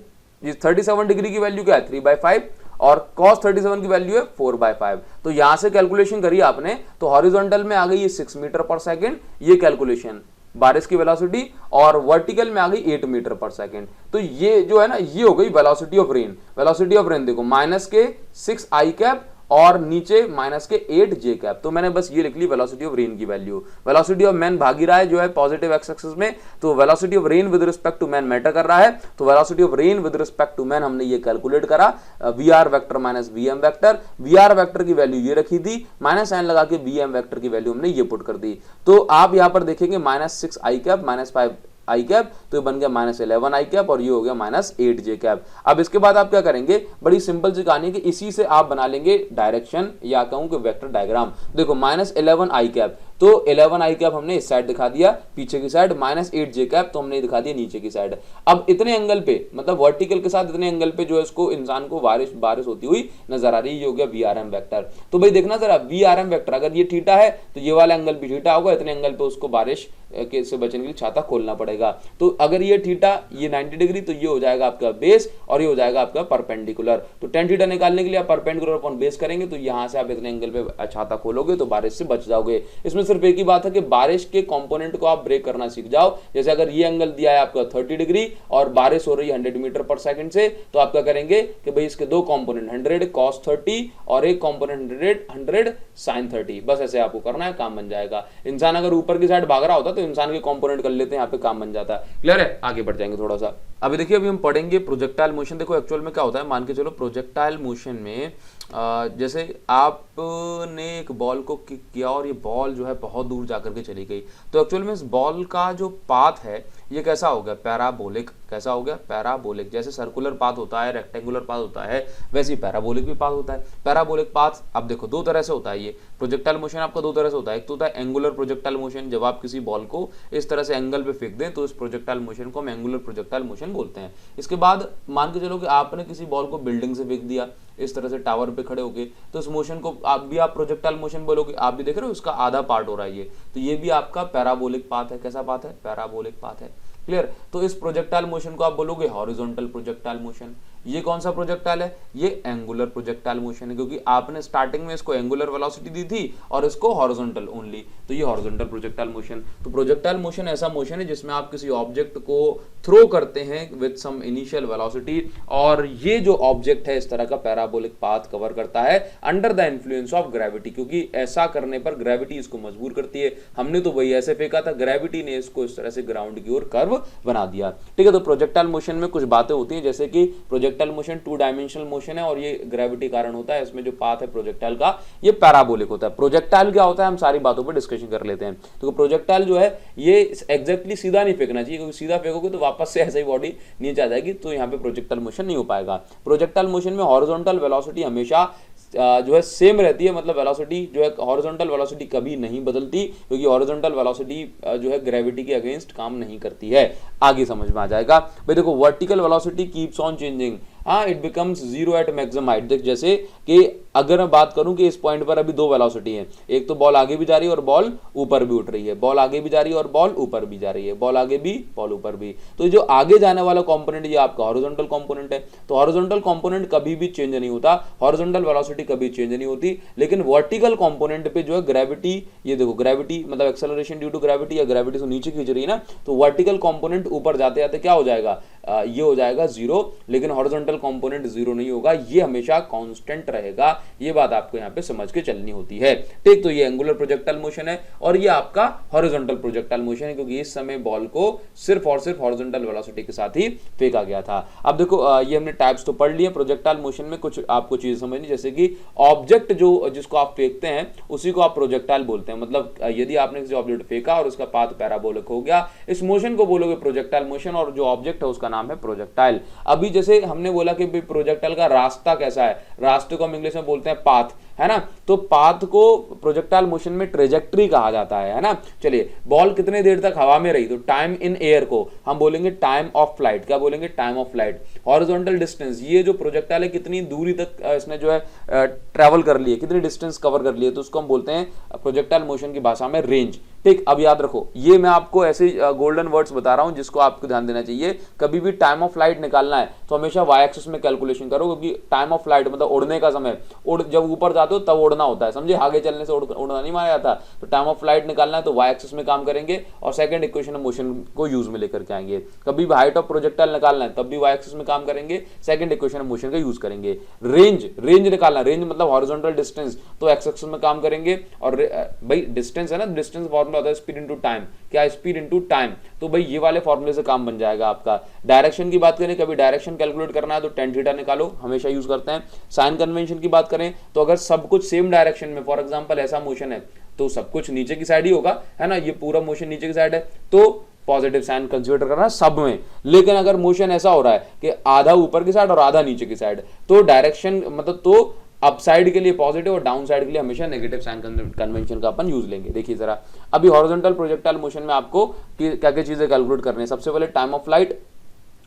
37 डिग्री की वैल्यू क्या है 3/5, और cos 37 की वैल्यू है 4/5। तो यहां से कैलकुलेशन करी आपने, तो हॉरिजॉन्टल में आ गई ये 6 मीटर पर सेकंड, ये कैलकुलेशन बारिश की वेलोसिटी, और वर्टिकल में आ गई 8 मीटर पर सेकंड। तो ये जो है ना, ये हो गई velocity of rain. Velocity of rain देखो -6 आई कैप और नीचे -8 जे कैप। तो मैंने बस ये लिख ली वेलोसिटी ऑफ रेन की वैल्यू। वेलोसिटी ऑफ मैन भागी रहा है जो है पॉजिटिव एक्स एक्सिस में, तो velocity of rain with respect to man matter कर रहा है। तो velocity of rain with respect to man हमने ये कैलकुलेट करा, V R vector minus V M vector. V R vector की वैल्यू ये रखी थी, माइनस साइन लगा के वी एम वेक्टर की वैल्यू हमने ये पुट कर दी। तो आप यहां पर देखेंगे -6 आई कैप -5 आई कैप, तो ये बन गया -11 आई कैप और ये हो गया -8 जे कैप। अब इसके बाद आप क्या करेंगे, बड़ी सिंपल सी कहानी है कि इसी से आप बना लेंगे डायरेक्शन या कहूं कि वेक्टर डायग्राम। देखो -11 आई कैप, तो 11 आई कैप हमने इस साइड दिखा दिया पीछे की साइड, -8 जे कैप तो हमने दिखा दिया नीचे की साइड। अब इतने एंगल पे मतलब वर्टिकल के साथ इतने एंगल पे जो है इसको इंसान को बारिश होती हुई नजर आ रही है, ये हो गया VRM वेक्टर। तो भाई देखना जरा VRM वेक्टर अगर ये थीटा है तो ये वाला एंगल भी थीटा होगा, इतने एंगल पे उसको बारिश से बचने के लिए छाता खोलना पड़ेगा। तो अगर ये थीटा ये 90 डिग्री तो ये हो जाएगा आपका बेस और ये हो जाएगा आपका परपेंडिकुलर। तो tan थीटा निकालने के लिए आप परपेंडिकुलर अपॉन बेस करेंगे, तो यहां से आप इतने एंगल पे छाता खोलोगे तो बारिश से बच जाओगे। इसमें सिर्फ एक ही बात है कि बारिश के कंपोनेंट को आप ब्रेक करना सीख जाओ। जैसे अगर ये एंगल दिया है आपका 30 डिग्री और बारिश हो रही है 100 मीटर पर सेकंड से, तो आप क्या करेंगे कि भाई इसके दो कंपोनेंट 100 cos 30 और एक कंपोनेंट 100 sin 30, बस ऐसे आपको करना है, काम बन जाएगा। इंसान अगर ऊपर की साइड भाग रहा होता तो इंसान के कंपोनेंट कर लेते हैं, यहाँ पे काम बन जाता है। क्लियर है? आगे बढ़ जाएंगे थोड़ा सा। अभी देखिए अभी हम पढ़ेंगे प्रोजेक्टाइल मोशन। देखो एक्चुअल में क्या होता है, मान के चलो प्रोजेक्टाइल मोशन में जैसे आपने एक बॉल को किक किया और ये बॉल जो है बहुत दूर जाकर के चली गई, तो एक्चुअल में इस बॉल का जो पाथ है ये कैसा हो गया, पैराबोलिक। कैसा हो गया? पैराबोलिक। जैसे सर्कुलर पाथ होता है, रेक्टेंगुलर पाथ होता है, वैसे ही पैराबोलिक भी पाथ होता है। पैराबोलिक पाथ अब देखो दो तरह से होता है, ये प्रोजेक्टाइल मोशन आपका दो तरह से होता है। एक तो होता है एंगुलर प्रोजेक्टाइल मोशन, जब आप किसी बॉल को इस तरह से एंगल पे फेंक दें तो इस प्रोजेक्टाइल मोशन को हम एंगुलर प्रोजेक्टाइल मोशन बोलते हैं। इसके बाद मान के चलो कि आपने किसी बॉल को बिल्डिंग से फेंक दिया इस तरह से टावर पे खड़े होके, तो इस मोशन को आप प्रोजेक्टाइल मोशन बोलोगे। आप भी देख रहे हो इसका आधा पार्ट हो रहा है ये, तो ये भी आपका पैराबोलिक पाथ है। कैसा पाथ है? पैराबोलिक पाथ है। क्लियर? तो इस प्रोजेक्टाइल मोशन को आप बोलोगे हॉरिजॉन्टल प्रोजेक्टाइल मोशन। ये कौन सा प्रोजेक्टाइल है? ये एंगुलर प्रोजेक्टाइल मोशन है, क्योंकि आपने स्टार्टिंग में इसको एंगुलर वेलोसिटी दी थी और इसको हॉरिजॉन्टल ओनली, तो ये हॉरिजॉन्टल प्रोजेक्टाइल मोशन। तो प्रोजेक्टाइल मोशन ऐसा मोशन है जिसमें आप किसी ऑब्जेक्ट को थ्रो करते हैं विद सम इनिशियल वेलोसिटी, और ये जो ऑब्जेक्ट है इस तरह का पैराबोलिक पाथ कवर करता है under the influence of gravity, क्योंकि ऐसा करने पर ग्रेविटी इसको मजबूर करती है। हमने तो वही ऐसे फेंका था, ग्रेविटी ने इसको इस तरह से ग्राउंड की ओर कर्व बना दिया। ठीक है, तो प्रोजेक्टाइल मोशन में कुछ बातें होती हैं, जैसे कि प्रोजेक्टाइल मोशन 2 डायमेंशनल मोशन है और ये ग्रेविटी कारण होता है। इसमें जो पाथ है प्रोजेक्टाइल का ये पैराबोलिक होता है। प्रोजेक्टाइल क्या होता है हम सारी बातों पर डिस्कशन कर लेते हैं। तो प्रोजेक्टाइल जो है ये एग्जैक्टली सीधा नहीं फेंकना चाहिए, क्योंकि सीधा फेंकोगे तो वापस से ऐसे ही बॉडी नीचे आ जाएगी, तो यहाँ पे प्रोजेक्टाइल मोशन नहीं हो पाएगा। प्रोजेक्टाइल मोशन में हॉरिजॉन्टल वेलोसिटी हमेशा जो है सेम रहती है, मतलब वेलोसिटी जो है हॉरिजॉन्टल वेलोसिटी कभी नहीं बदलती, क्योंकि हॉरिजॉन्टल वेलोसिटी जो है ग्रेविटी के अगेंस्ट काम नहीं करती है। आगे समझ में आ जाएगा। भाई देखो vertical velocity keeps on changing, हाँ it becomes zero at maximum height. देख जैसे कि अगर मैं बात करूं कि इस पॉइंट पर अभी दो वेलोसिटी है, एक तो बॉल आगे भी जा रही है और बॉल ऊपर भी उठ रही है, बॉल आगे भी जा रही है और बॉल ऊपर भी जा रही है, बॉल आगे भी बॉल ऊपर भी। तो जो आगे जाने वाला कंपोनेंट ये आपका हॉरिजॉन्टल कंपोनेंट है। तो हॉरिजॉन्टल कंपोनेंट कभी भी चेंज नहीं होता, हॉरिजॉन्टल वेलोसिटी कभी चेंज नहीं होती, लेकिन वर्टिकल कंपोनेंट पे जो है ग्रेविटी, ये देखो ग्रेविटी मतलब एक्सेलरेशन ड्यू टू ग्रेविटी या ग्रेविटी से नीचे खींच रही है ना, तो वर्टिकल कंपोनेंट ऊपर जाते जाते क्या हो जाएगा, ये हो जाएगा जीरो, लेकिन हॉरिजॉन्टल कंपोनेंट जीरो नहीं होगा, ये हमेशा कांस्टेंट रहेगा। ये बात आपको यहाँ पे समझ के चलनी होती है। ठीक, तो ये एंगुलर प्रोजेक्टाइल मोशन है और ये आपका हॉरिजॉन्टल प्रोजेक्टाइल मोशन है, क्योंकि इस समय बॉल को सिर्फ और सिर्फ हॉरिजॉन्टल वेलोसिटी के साथ ही फेंका गया था। अब देखो ये हमने टाइप्स तो पढ़ लिए। प्रोजेक्टाइल मोशन में कुछ आपको चीज समझनी, जैसे कि ऑब्जेक्ट जो जिसको आप फेंकते हैं उसी को आप प्रोजेक्टाइल बोलते हैं। मतलब यदि आपने किसी ऑब्जेक्ट फेंका और उसका पाथ पैराबोलिक हो गया, इस मोशन को बोलोगे प्रोजेक्टाइल मोशन, और जो ऑब्जेक्ट है उसका नाम है प्रोजेक्टाइल। अभी जैसे हमने बोला कि प्रोजेक्टाइल का रास्ता कैसा है, रास्ते को हम इंग्लिश में बोलते हैं पाथ, है ना। तो पाथ को प्रोजेक्टाइल मोशन में ट्रेजेक्टरी कहा जाता है ना। चलिए बॉल कितने देर तक हवा में रही, तो टाइम इन एयर को हम बोलेंगे टाइम ऑफ फ्लाइट। क्या बोलेंगे? Time of flight. Horizontal distance, ये जो प्रोजेक्टाइल है कितनी दूरी तक इसने जो है ट्रेवल कर ली है, कितनी डिस्टेंस कवर कर ली है, तो उसको हम बोलते हैं प्रोजेक्टाइल मोशन की भाषा में रेंज। ठीक, अब याद रखो ये मैं आपको ऐसे गोल्डन वर्ड्स बता रहा हूं जिसको आपको ध्यान देना चाहिए। कभी भी टाइम ऑफ फ्लाइट निकालना है तो हमेशा वाई एक्सिस में कैलकुलेशन करो, क्योंकि टाइम ऑफ फ्लाइट मतलब उड़ने का समय, जब ऊपर जाते हो तब उड़ना होता है, समझे, आगे चलने से उड़ना नहीं माना जाता। तो टाइम ऑफ फ्लाइट निकालना है तो वाई एक्सिस में काम करेंगे और सेकंड इक्वेशन ऑफ मोशन को यूज में लेकर के आएंगे। कभी भी हाइट ऑफ प्रोजेक्टाइल निकालना है तब भी वाई एक्सिस में काम करेंगे, सेकंड इक्वेशन ऑफ मोशन का यूज करेंगे। रेंज निकालना, रेंज मतलब हॉरिजॉन्टल डिस्टेंस, तो एक्स एक्सिस में काम करेंगे। और भाई डिस्टेंस है ना, डिस्टेंस फॉर्मूला होता है स्पीड इनटू टाइम। क्या? Speed into time. तो भाई ये वाले फॉर्मूले से काम बन जाएगा आपका। डायरेक्शन की बात करें, कभी डायरेक्शन कैलकुलेट करना है तो tan थीटा निकालो, हमेशा यूज करते हैं। साइन कन्वेंशन की बात करें तो अगर सब कुछ सेम डायरेक्शन में, फॉर एग्जांपल ऐसा मोशन है तो सब कुछ नीचे की साइड ही होगा, है ना, ये पूरा मोशन नीचे की साइड है, तो पॉजिटिव साइन कंसीडर करना है सब में। लेकिन अगर मोशन ऐसा हो रहा है कि आधा ऊपर की साइड और आधा नीचे की साइड, तो डायरेक्शन मतलब तो अप साइड के लिए पॉजिटिव और डाउन साइड के लिए हमेशा नेगेटिव साइन कन्वेंशन का अपन यूज लेंगे। देखिए जरा, अभी हॉरिजॉन्टल प्रोजेक्टाइल मोशन में आपको क्या क्या चीजें कैलकुलेट करनी है। सबसे पहले टाइम ऑफ फ्लाइट,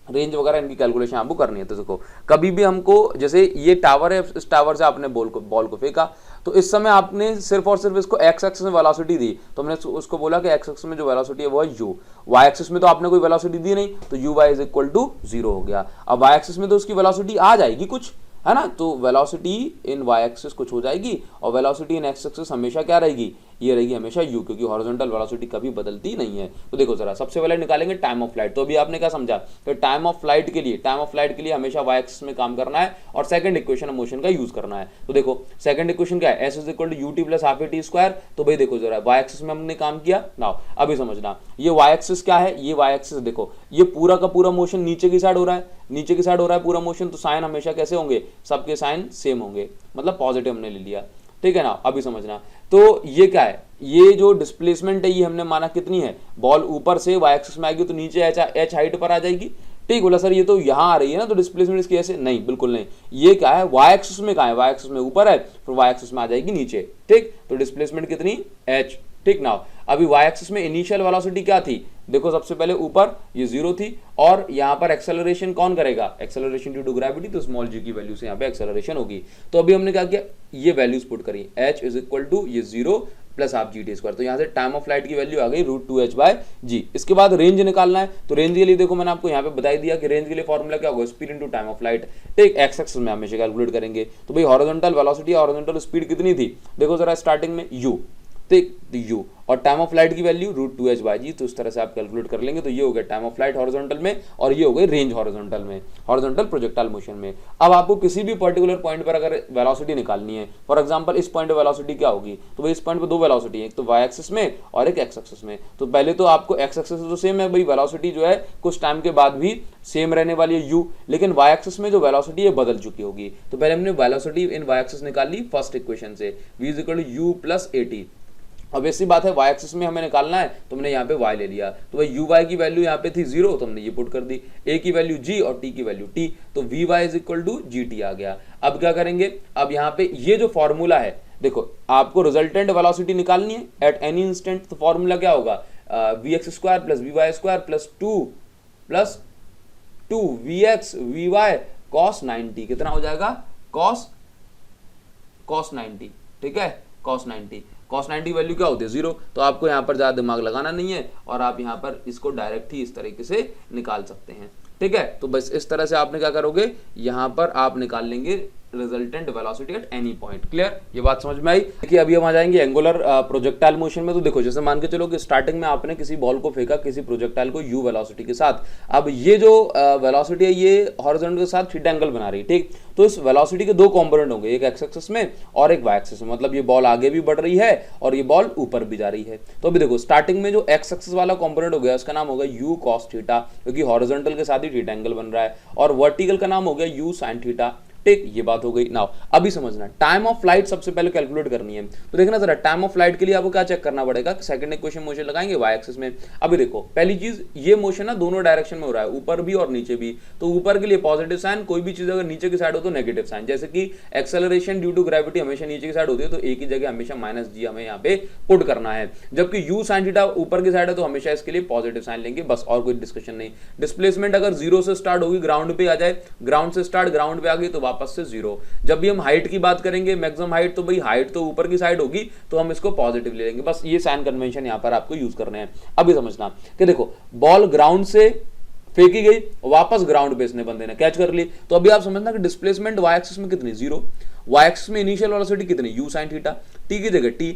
रेंज वगैरह इनकी कैलकुलेशन आपको करनी है। तो देखो, कभी भी हमको, जैसे ये टावर है, इस टावर से आपने बॉल को फेंका, तो इस समय आपने सिर्फ और सिर्फ इसको एक्स एक्सिस में वेलोसिटी दी, तो हमने उसको बोला कि एक्स एक्सिस में जो वेलोसिटी है वो है यू। वाई एक्सिस में तो आपने कोई वेलोसिटी दी नहीं, तो U Y is equal to 0 हो गया। अब वाई एक्सिस में तो उसकी वेलोसिटी आ जाएगी कुछ, है ना, तो वेलोसिटी इन वाई एक्सिस कुछ हो जाएगी और वेलोसिटी इन एक्स एक्सिस हमेशा क्या रहेगी, ये रहेगी हमेशा u, क्योंकि हॉरिजॉन्टल वेलोसिटी कभी बदलती नहीं है। तो देखो जरा, सबसे पहले निकालेंगे टाइम ऑफ फ्लाइट। तो अभी आपने क्या समझा कि टाइम ऑफ फ्लाइट के लिए हमेशा वाई एक्सिस में काम करना है और सेकंड इक्वेशन ऑफ मोशन का यूज करना है। तो देखो सेकंड इक्वेशन क्या है, s is equal to U T plus half A T square. तो भाई देखो जरा, वाई एक्सिस में हमने काम किया ना, अभी समझना ये वाई एक्सिस क्या है। ये वाई एक्सिस देखो, ये पूरा का पूरा मोशन नीचे की साइड हो रहा है, नीचे की साइड हो रहा है पूरा मोशन, तो साइन हमेशा कैसे होंगे, सबके साइन सेम होंगे, मतलब पॉजिटिव हमने ले लिया, ठीक है ना। अभी समझना, तो ये क्या है, ये जो डिस्प्लेसमेंट है ये हमने माना कितनी है, बॉल ऊपर से वाई एक्सिस में आएगी तो नीचे एच हाइट पर आ जाएगी, ठीक। बोला सर ये तो यहाँ आ रही है ना, तो डिस्प्लेसमेंट इसकी ऐसे नहीं, बिल्कुल नहीं। ये क्या है, वाई एक्सिस में कहाँ है, वाई एक्सिस में ऊपर है, फिर वाई एक्सिस में आ जाएगी नीचे, ठीक। तो डिस्प्लेसमेंट कितनी, एच, ठीक ना। अभी वाई एक्सिस में इनिशियल वेलोसिटी क्या थी, देखो सबसे पहले ऊपर ये 0 थी, और यहां पर एक्सेलरेशन कौन करेगा, एक्सेलरेशन ड्यू टू ग्रेविटी, तो स्मॉल जी की वैल्यू से यहां पे एक्सेलरेशन होगी। तो अभी हमने क्या किया, ये वैल्यूज पुट करी, h इज इक्वल टू ये 0 plus half G T square. तो यहां से टाइम ऑफ फ्लाइट की वैल्यू आ गई √2h बाय जी। इसके बाद रेंज निकालना है, तो रेंज के लिए देखो मैंने आपको यहाँ पे बता दिया कि रेंज के लिए फॉर्मूला क्या होगा, speed into time of flight, ठीक। एक्स एक्सिस में हमेशा कैलकुलेट करेंगे। तो भाई हॉरिजॉन्टल वेलोसिटी, हॉरिजॉन्टल स्पीड कितनी थी, देखो जरा स्टार्टिंग में u, ठीक, u, और टाइम ऑफ फ्लाइट की वैल्यू √2h बाय जी। तो इस तरह से आप कैलकुलेट कर लेंगे। तो ये हो गया टाइम ऑफ फ्लाइट हॉरिजॉन्टल में, और ये हो गई रेंज हॉरिजॉन्टल में, हॉरिजॉन्टल प्रोजेक्टाइल मोशन में। अब आपको किसी भी पर्टिकुलर पॉइंट पर अगर वेलोसिटी निकालनी है, फॉर एग्जांपल इस पॉइंट पे वेलोसिटी क्या होगी, तो भाई इस पॉइंट पे दो वेलोसिटी है, एक तो वाई एक्सिस में और एक एक्स एक्सिस में। तो पहले तो आपको एक्स एक्सिस तो सेम है भाई, वेलोसिटी जो है कुछ टाइम के बाद भी सेम रहने वाली है u, लेकिन वाई एक्सिस में जो वेलोसिटी है बदल चुकी होगी। तो पहले हमने वेलोसिटी इन वाई एक्सिस निकाल ली फर्स्ट इक्वेशन से, v is equal to u plus at। अब ऐसी बात है, वाई एक्सिस में हमें निकालना है, तो हमने यहाँ पे y ले लिया, तो भाई u y की वैल्यू यहाँ पे थी 0, तो हमने ये पुट कर दी, a की वैल्यू g और t की वैल्यू t, तो vy is equal to gt आ गया। अब क्या करेंगे, अब यहाँ पे ये जो फॉर्मूला है, देखो आपको रिजल्टेंट वेलोसिटी निकालनी है एट एनी इंस्टेंट, तो फॉर्मूला क्या होगा, vx square plus vy square plus 2 vx vy cos 90, कितना हो जाएगा, cos 90, ठीक है, cos 90 वैल्यू क्या होती है, 0। तो आपको यहाँ पर ज्यादा दिमाग लगाना नहीं है, और आप यहाँ पर इसको डायरेक्ट ही इस तरीके से निकाल सकते हैं, ठीक है। तो बस इस तरह से आपने क्या करोगे, यहाँ पर आप निकाल लेंगे resultant velocity at any point. Clear, ये बात समझ में आई। देखिए अभी हम आ जाएंगे एंगुलर प्रोजेक्टाइल मोशन में। तो देखो जैसे मान के चलो कि स्टार्टिंग में आपने किसी बॉल को फेंका किसी प्रोजेक्टाइल को u वेलोसिटी के साथ। अब ये जो वेलोसिटी है ये हॉरिजॉन्टल के साथ थीटा एंगल बना रही है, ठीक। तो इस वेलोसिटी के दो कंपोनेंट होंगे, एक एक्स एक्सिस में और एक वाई एक्सिस में, मतलब ये बॉल आगे भी बढ़ रही है और ये बॉल ऊपर भी जा रही है। तो अभी देखो स्टार्टिंग में जो एक्स एक्सिस वाला कंपोनेंट हो गया उसका नाम होगा u cos थीटा, क्योंकि हॉरिजॉन्टल के साथ ही थीटा एंगल बन रहा है, और वर्टिकल का नाम हो गया u sin थीटा, ठीक। ये बात हो गई। नाउ अभी समझना टाइम ऑफ फ्लाइट सबसे पहले कैलकुलेट करनी है। तो देखना जरा, टाइम ऑफ फ्लाइट के लिए आपको क्या चेक करना पड़ेगा, सेकंड इक्वेशन मोशन लगाएंगे वाई एक्सिस में। अभी देखो पहली चीज, ये मोशन ना दोनों डायरेक्शन में हो रहा है, ऊपर भी और नीचे भी। तो ऊपर के लिए पॉजिटिव साइन, कोई भी चीज अगर नीचे की साइड हो तो नेगेटिव साइन, जैसे कि एक्सेलरेशन ड्यू टू ग्रेविटी हमेशा नीचे की साइड होती है, तो एक ही जगह हमेशा -g हमें यहाँ पे पुट करना है। जबकि u sin थीटा ऊपर की साइड है तो हमेशा इसके लिए पॉजिटिव साइन लेंगे, बस, और कोई डिस्कशन नहीं। डिस्प्लेसमेंट अगर 0 से स्टार्ट होगी, ग्राउंड पे आ जाए, ग्राउंड से स्टार्ट ग्राउंड पे आ गई तो वापस से 0। जब भी हम हाइट की बात करेंगे, मैक्सिमम हाइट, तो भाई हाइट तो ऊपर की साइड होगी तो हम इसको पॉजिटिव ले लेंगे, बस। ये साइन कन्वेंशन यहां पर आपको यूज करने हैं। अभी समझना कि देखो बॉल ग्राउंड से फेंकी गई, वापस ग्राउंड पे इसने बंदे ने कैच कर ली, तो अभी आप समझना कि डिस्प्लेसमेंट वाई एक्सिस में कितनी, 0। वाई एक्सिस में इनिशियल वेलोसिटी कितनी, u sin थीटा, t की जगह t।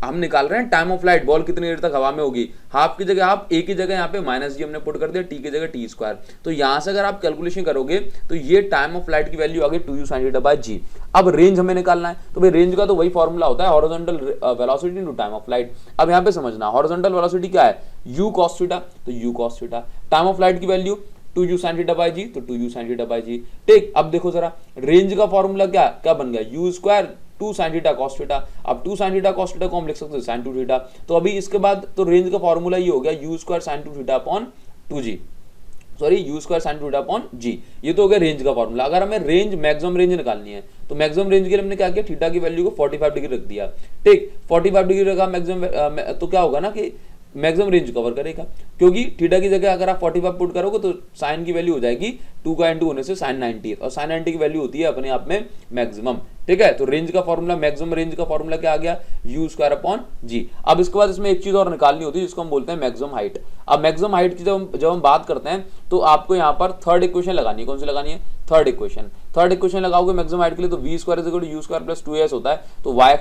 हम निकाल रहे हैं टाइम ऑफ फ्लाइट, बॉल कितनी देर तक हवा में होगी, हाफ की जगह हाफ, एक ही जगह यहाँ पे -g हमने पुट कर दिया, t की जगह t स्क्वायर। तो यहां से अगर आप कैलकुलेशन करोगे तो ये टाइम ऑफ फ्लाइट की वैल्यू आ गई 2u sin थीटा बाय g। अब रेंज हमें निकालना है, तो भाई रेंज का तो वही फॉर्मूला होता है, horizontal velocity into time of flight. अब यहाँ पे समझना, हॉरिजॉन्टल वेलोसिटी क्या है, u cos थीटा, तो u cos थीटा, टाइम ऑफ फ्लाइट की वैल्यू 2u sin थीटा बाय g, तो 2u sin थीटा बाय g, ठीक। अब देखो जरा रेंज का फॉर्मूला क्या बन गया, u square 2 sin theta cos theta. अब 2 sin थीटा cos थीटा को हम लिख सकते हैं sin 2 थीटा। तो अभी इसके बाद तो रेंज का फॉर्मूला ये हो गया u square sin 2 theta upon 2g, sorry u square sin 2 theta upon g। ये तो हो गया रेंज का फॉर्मूला। अगर हमें रेंज मैक्सिमम रेंज निकालनी है तो मैक्सिमम रेंज के लिए हमने क्या किया, थीटा की वैल्यू को 45 डिग्री रख दिया। ठीक, 45 डिग्री रखा मैक्सिमम, तो क्या होगा ना कि मैक्सिमम रेंज कवर करेगा, क्योंकि थीटा की जगह अगर आप 45 पुट करोगे तो साइन की वैल्यू हो जाएगी 2 का इंटू होने से साइन 90, और साइन 90 की वैल्यू होती है अपने आप में मैक्सिमम। ठीक है, तो रेंज का फॉर्मूला, मैक्सिमम रेंज का फॉर्मूला क्या आ गया, यू स्क्वायर अपॉन जी। अब इसके बाद इसमें एक चीज और निकालनी होती है जिसको हम बोलते हैं मैक्सिमम हाइट। अब मैक्सिमम हाइट की जब हम बात करते हैं तो आपको यहाँ पर थर्ड इक्वेशन लगानी है। कौन सी लगानी है, थर्ड इक्वेशन। थर्ड इक्वेशन लगाओगे मैक्सिमम हाइट के लिए तो V square is equal to U square plus 2as होता है। तो y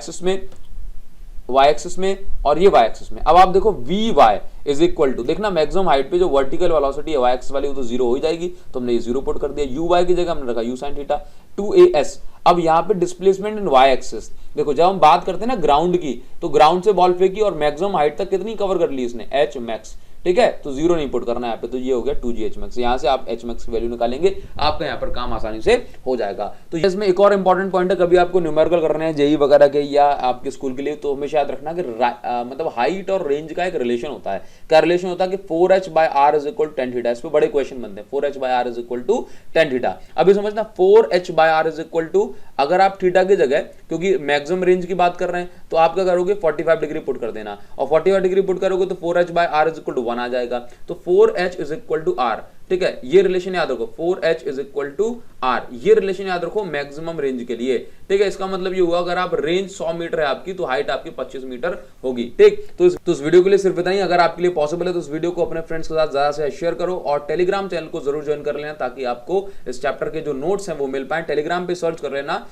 एक्सिस में और ये y एक्सिस में। अब आप देखो V Y is equal to, देखना मैक्सिमम हाइट पे जो वर्टिकल वेलोसिटी है y एक्सिस वाली वो तो जीरो हो ही जाएगी, तो हमने ये जीरो पुट कर दिया। यू वाई की जगह हमने रखा यू साइन थीटा 2as। अब यहाँ पे डिस्प्लेसमेंट इन y एक्सिस, देखो जब हम बात करते हैं ना ग्राउंड की, तो ग्राउंड से बॉल फेंकी और मैक्सिमम हाइट तक कितनी कवर कर ली इसने, h मैक्स। ठीक है, तो जीरो नहीं पुट करना है यहाँ पे, तो ये हो गया 2gh मैक्स। यहाँ से आप h मैक्स की वैल्यू निकालेंगे, आपका यहाँ पर काम आसानी से हो जाएगा। तो इसमें एक और इंपॉर्टेंट पॉइंट है, कभी आपको न्यूमेरिकल करने हैं जेई वगैरह के या आपके स्कूल के लिए, तो हमेशा याद रखना कि मतलब हाइट और रेंज का एक रिलेशन होता है। क्या रिलेशन होता है कि 4h/r is equal to tan theta. इस पे बड़े क्वेश्चन बनते हैं, 4h/r is equal to tan theta. अभी समझना 4h/r इज इक्वल टू, अगर आप थीटा की जगह, क्योंकि मैक्सिमम रेंज की बात कर रहे हैं, तो आप क्या करोगे 45 डिग्री पुट कर देना, और 45 डिग्री पुट करोगे तो 4h/r इज इक्वल टू 1 आ जाएगा। तो 4h is equal to r। ठीक है, ये रिलेशन याद रखो, 4h is equal to r, ये रिलेशन याद रखो मैक्सिमम रेंज के लिए। ठीक है, इसका मतलब ये हुआ अगर आप रेंज 100 मीटर है आपकी, तो हाइट आपकी 25 मीटर होगी। ठीक, तो इस वीडियो के लिए सिर्फ इतना ही। अगर आपके लिए पॉसिबल है तो इस वीडियो को अपने फ्रेंड्स के साथ ज्यादा से शेयर करो, और टेलीग्राम चैनल को जरूर ज्वाइन कर लेना ताकि आपको इस चैप्टर के जो नोट्स हैं वो मिल पाए। टेलीग्राम पे सर्च कर लेना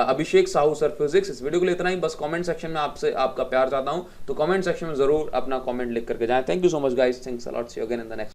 अभिषेक साहू सर फिजिक्स। इस वीडियो के लिए इतना ही, बस कमेंट सेक्शन में आपसे आपका प्यार चाहता हूं, तो कमेंट सेक्शन में जरूर अपना कमेंट लिख करके जाएं। Thank you so much guys, thanks a lot, see you again in the next.